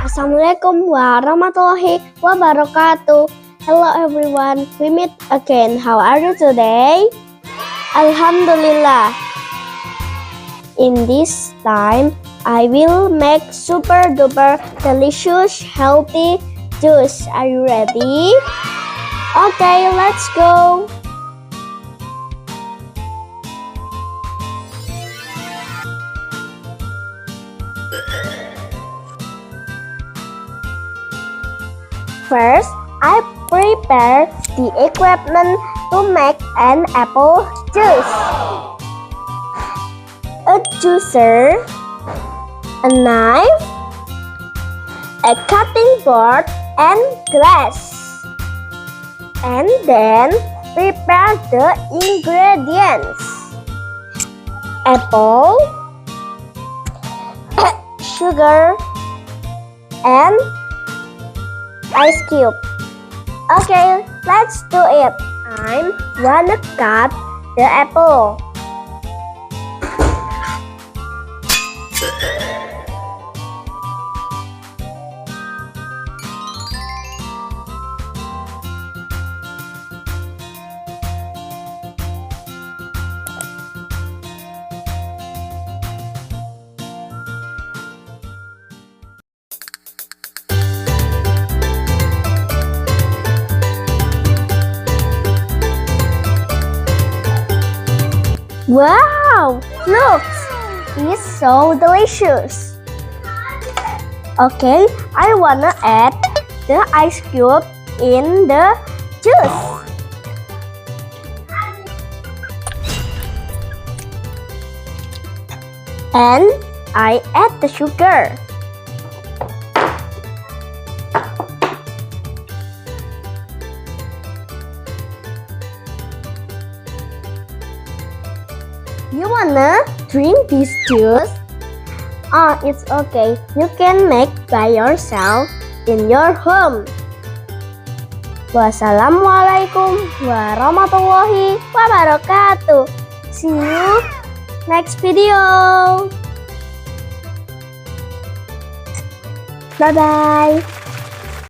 Assalamualaikum warahmatullahi wabarakatuh. Hello everyone, we meet again. How are you today? Alhamdulillah. In this time, I will make super duper delicious healthy juice. Are you ready? Okay, let's go. First, I prepare the equipment to make an apple juice. A juicer, a knife, a cutting board, and glass. And then prepare the ingredients. Apple, sugar, and ice cube. Okay, let's do it. I'm gonna cut the apple. Wow! Looks! It's so delicious. Okay, I wanna add the ice cube in the juice. And I add the sugar. You wanna drink this juice? Oh, it's okay. You can make by yourself in your home. Wassalamualaikum warahmatullahi wabarakatuh. See you next video. Bye-bye.